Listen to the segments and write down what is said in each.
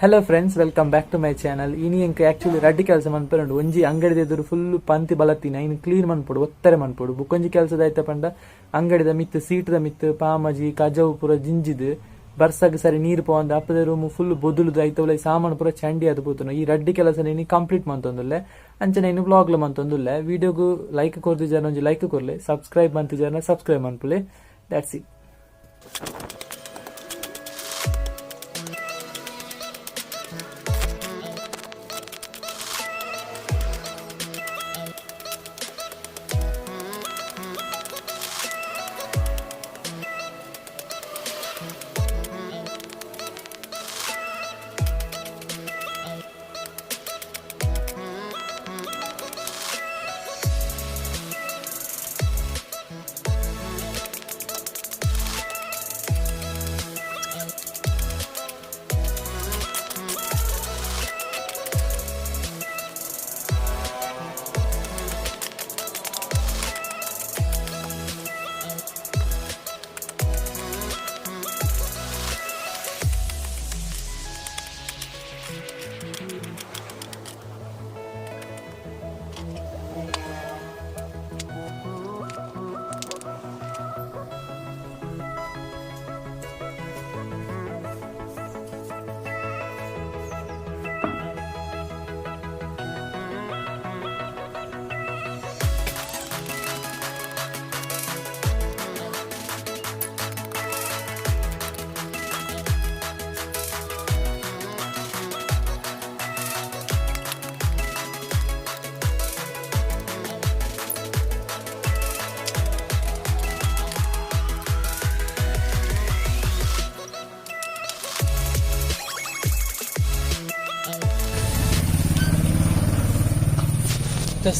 Hello friends, welcome back to my channel. ಇನಿ ಎಂಕ್ actually Reddy ಕೆಲಸ ಮನ್ಪುಂಡು. ಒಂಜಿ ಅಂಗಡಿದ ಎದುರು ಫುಲ್ ಪಂತಿ ಬಲತ್ತಿನ ಐನ್ ಕ್ಲೀನ್ ಮನ್ಪೊಡು, ಒತ್ತರೆ ಮನ್ಪೊಡು. ಬುಕ್ಕೊಂಜಿ ಕೆಲಸದ ಆಯ್ತ ಪಂಡ ಅಂಗಡಿದ ಮಿತ್ತು ಸೀಟದ ಮಿತ್ತು ಪಾಮಜಿ ಕಜವು ಪೂರ ಜಿಂಜಿದ್ ಬರ್ಸಗ್ ಸರಿ ನೀರು ಪೋಂದ ಅಪ್ಪದ ರೂಮ್ ಫುಲ್ ಬೊದುಲುದು ಐತವಲ ಸಾಮಾನು ಪೂರ ಚಂಡಿ ಅದು ಪೋತುನ. ಈ ರಡ್ಡಿ ಕೆಲಸ ಇನಿ ಕಂಪ್ಲೀಟ್ ಮಂತೊಂದುಲ್ಲೆ ಅಂಚನೆ ಇನ್ನು ಬ್ಲಾಗ್ಲು ಮಂತೊಂದುಲ್ಲೆ. ವಿಡಿಯೋಗು ಲೈಕ್ ಕೊರ್ದಿಜಾರ ಒಂಜಿ ಲೈಕ್ ಕೊರ್ಲೆ, ಸಬ್ಸ್ಕ್ರೈಬ್ ಮಂತಿಜಾರ ಸಬ್ಸ್ಕ್ರೈಬ್ ಮನ್ಪುಲೆ. That's it.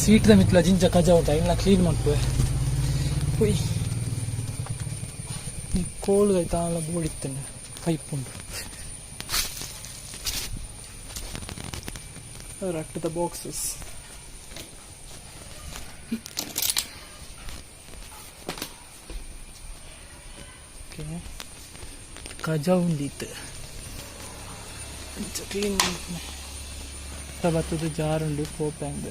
ಸೀಟ್ದ ಮಿತ್ಲ ಜಿಂಜ ಕಜ ಉಂಟ ಇಲ್ಲ ಕ್ಲೀನ್ ಮಾಡ್ತೇವೆ. ಹುಯ್ ಈ ಕೋಲ್ಡ್ ಆಯ್ತಾ ಬೋಡಿತ್ತೇನೆ ಪೈಪ್ ಉಂಟು ರಟ್ಟದ ಬಾಕ್ಸಸ್ ಕಜ ಉಂಡಿತ್ತು ಕ್ಲೀನ್ ಬತ್ತದ ಜಾರುಂಡು ಕೋಪಂಗ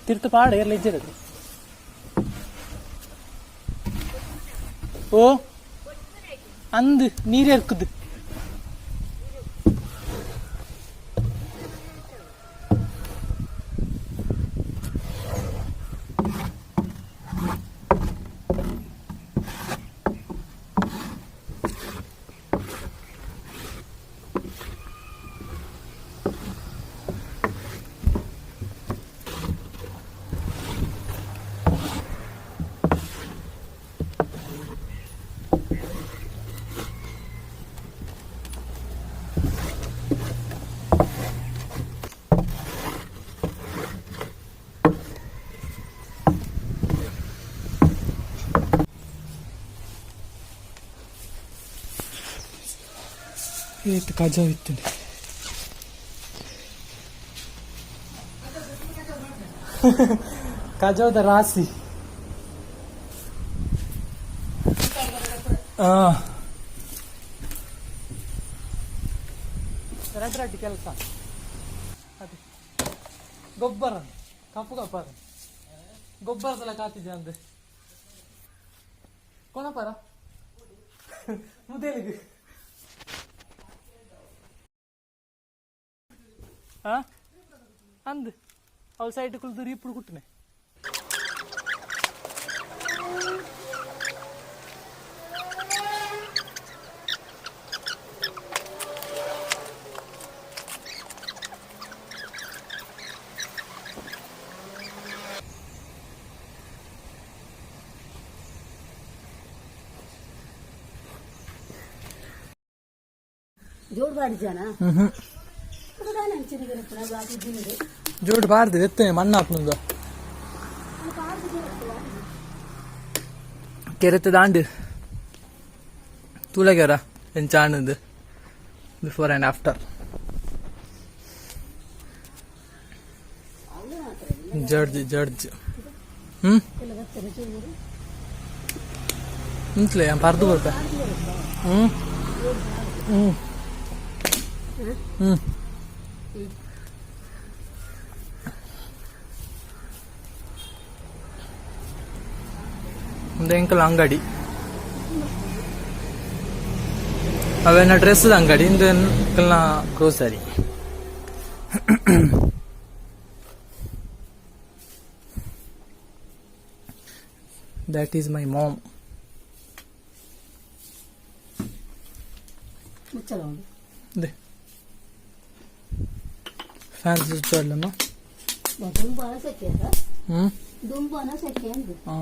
ತಿರ್ತು ಪಾಡ ಎಲ್ಲ ಇಜ್ಜಿರದು. ಓ ಅಂದು ನೀರು ಎರ್ಕುದು ಏತ್ ಕಜಾ ಇತ್ತು. ಕಜಾದ ರಾಸಿ ರಡ್ಡಿ ಕೆಲಸ ಅದೇ ಗೊಬ್ಬರ ಕಪ್ಪು ಕಪ್ಪರ ಗೊಬ್ಬರ ಸಲ ಕಾತಿದ್ದೆ ಅಂದೆ ಕೊನಪರ ಮುದೇಲಿಗೆ ಅಂದ್ ಅವ್ರ ಸೈಡ್ ಕುಳಿತು ఇప్పుడు కుట్టినాయి. ಜೋಡ್ ಬಾಡಿಜಾನ ಜೋಡ್ ಬಾರ್ದು ಎತ್ತನೆ ಮಣ್ಣಾಪ್ನದು ಕೆರೆತ ದಾಂಡು ತೂಳಗ್ಯಾರ ಎಂಚಾಣದು ಬಿಫೋರ್ ಆ್ಯಂಡ್ ಆಫ್ಟರ್ ಜಡ್ಜ್ ಇಂತಲೇ ಪರ್ದು ಬರ್ತಾ ಒಂದು ಎಂಕಲ್ ಅಂಗಡಿ ಅವೇನ ಡ್ರೆಸ್ ಅಂಗಡಿ ಇಂದು ಎಂಕಲ್ನ grocery that is my mom ಮುಚ್ಚಲ ಉಂಟು de fans చూడలేమా దుంపన సెక్కేదా హ్మ్ దుంపన సెక్కేంది ఆ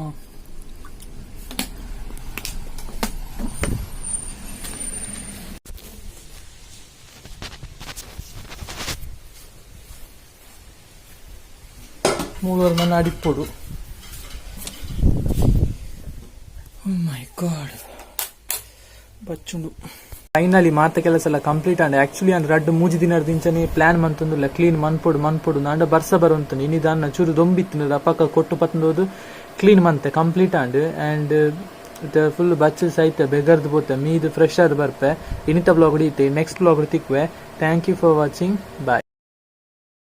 ಮೂವರು ಮನೆ ಅಡಿಪೋಡು ಮೈ ಗಾಡ್ ಬಚ್ಚುಂಡು ಫೈನಲಿ ಮಾತ ಕೆಲಸ ಎಲ್ಲ ಕಂಪ್ಲೀಟ್ ಆಂಡ್ ಆಕ್ಚುಲಿ ಅಂದ್ರೆ ರಡ್ಡು ಮೂಜಿ ದಿನದ ದಿಂಚನೆ ಪ್ಲಾನ್ ಮಂತೊಂದುಲ್ಲ ಕ್ಲೀನ್ ಮನ್ಪೊಡು ನಾಂಡ ಬರ್ಸ ಬರುಂತು ಇನಿ ದಾನ್ನ ಚೂರು ದೊಂಬಿತ್ತು ಅಪ್ಪಕ್ಕ ಕೊಟ್ಟು ಪತ್ತಂದೋದು ಕ್ಲೀನ್ ಮಂತೆ ಕಂಪ್ಲೀಟ್ ಆಂಡ್ ಫುಲ್ ಬಚ್ಚಲ್ ಸಹಿತ ಬೆಗರ್ದು ಪೋತೆ ಮೀದು ಫ್ರೆಶ್ ಆದ್ ಬರ್ಪೆ ಇನಿತ ಬ್ಲಾಗ್ ಹಿಡಿತೆ ನೆಕ್ಸ್ಟ್ ಬ್ಲಾಗ್ ತಿಕ್ವೆ thank you for watching bye.